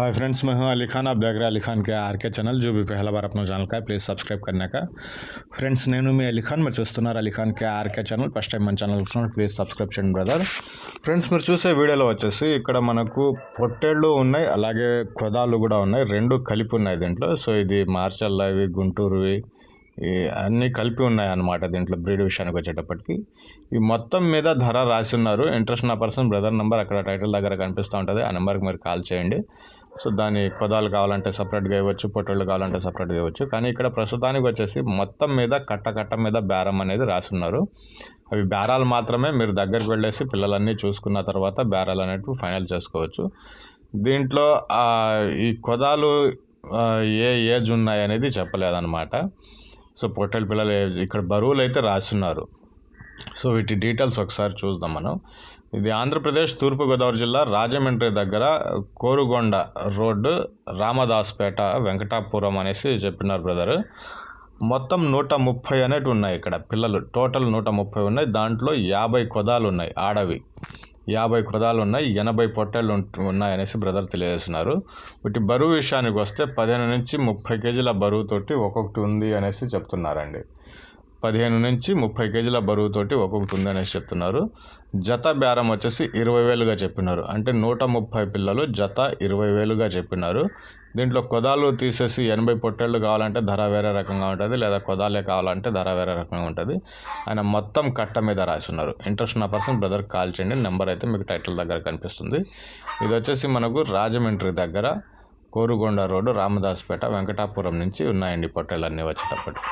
Hi friends, मैं हूं अली खान। आप देख रहे हैं अली खान के आर के चैनल। जो भी पहला बार अपना ఛానల్ का ప్లీజ్ సబ్స్క్రైబ్ करने का ఫ్రెండ్స్, నేను మీ అలీ ఖాన్. మీరు చూస్తున్నారు అలీ ఖాన్ కే ఆర్కే ఛానల్. ఫస్ట్ టైం మన ఛానల్ చూస్తున్నారు, ప్లీజ్ సబ్స్క్రైబ్ చేయండి బ్రదర్. ఫ్రెండ్స్, మీరు చూసే వీడియోలో వచ్చేసి ఇక్కడ మనకు పొట్టేళ్ళు ఉన్నాయి, అలాగే కొదాలు కూడా ఉన్నాయి, రెండు కలిపి ఉన్నాయి దీంట్లో. సో ఇది మార్చల్లా, ఇవి గుంటూరువి, అన్నీ కలిపి ఉన్నాయి అన్నమాట. దీంట్లో బ్రీడ్ విషయానికి వచ్చేటప్పటికి ఈ మొత్తం మీద ధర రాసి ఉన్నారు. ఇంట్రెస్ట్ ఉన్న పర్సన్ బ్రదర్ నెంబర్ అక్కడ టైటిల్ దగ్గర కనిపిస్తూ ఉంటుంది, ఆ నెంబర్కి మీరు కాల్ చేయండి. సో దాని కొదాలు కావాలంటే సపరేట్గా ఇవ్వచ్చు, పొట్టేళ్ళు కావాలంటే సపరేట్గా ఇవ్వచ్చు. కానీ ఇక్కడ ప్రస్తుతానికి వచ్చేసి మొత్తం మీద కట్ట మీద బేరం అనేది రాసున్నారు. అవి బేరాలు మాత్రమే. మీరు దగ్గరికి వెళ్ళేసి పిల్లలన్నీ చూసుకున్న తర్వాత బేరాలు అనేవి ఫైనల్ చేసుకోవచ్చు. దీంట్లో ఈ కొదాలు ఏ ఏజ్ ఉన్నాయి అనేది చెప్పలేదన్నమాట. సో పొట్టేళ్ళ పిల్లలు ఇక్కడ బరువులు అయితే రాస్తున్నారు. సో వీటి డీటెయిల్స్ ఒకసారి చూద్దాం మనం. ఇది ఆంధ్రప్రదేశ్ తూర్పుగోదావరి జిల్లా రాజమండ్రి దగ్గర కోరుగొండ రోడ్డు, రామదాస్పేట, వెంకటాపురం అనేసి చెప్పినారు బ్రదర్. మొత్తం 130 అనేవి ఉన్నాయి ఇక్కడ పిల్లలు. టోటల్ 130 ఉన్నాయి. దాంట్లో 50 కొదాలు ఉన్నాయి, ఆడవి 50 కొదాలు ఉన్నాయి, 80 పొట్టేళ్ళు ఉన్నాయనేసి బ్రదర్ తెలియజేస్తున్నారు. వీటి బరువు విషయానికి వస్తే 15 నుంచి 30 కేజీల బరువుతోటి ఒక్కొక్కటి ఉంది అనేసి చెప్తున్నారండి. 15 నుంచి 30 కేజీల బరువుతోటి ఒక్కొక్కటి ఉంది అనేసి చెప్తున్నారు. జత బేరం వచ్చేసి 20,000గా చెప్పినారు. అంటే 130 పిల్లలు జత 20,000గా చెప్పినారు. దీంట్లో కొదాలు తీసేసి 80 పొట్టేళ్ళు కావాలంటే ధర వేరే రకంగా ఉంటుంది, లేదా కొదాలే కావాలంటే ధర వేరే రకంగా ఉంటుంది. ఆయన మొత్తం కట్ట మీద రాసి ఉన్నారు. ఇంట్రెస్ట్ ఉన్న పర్సన్ బ్రదర్ కాల్ చేయండి. నెంబర్ అయితే మీకు టైటిల్ దగ్గర కనిపిస్తుంది. ఇది వచ్చేసి మనకు రాజమండ్రి దగ్గర కోరుగొండ రోడ్డు, రామదాస్పేట, వెంకటాపురం నుంచి ఉన్నాయండి పొట్టేళ్ళు అన్నీ వచ్చేటప్పటికి.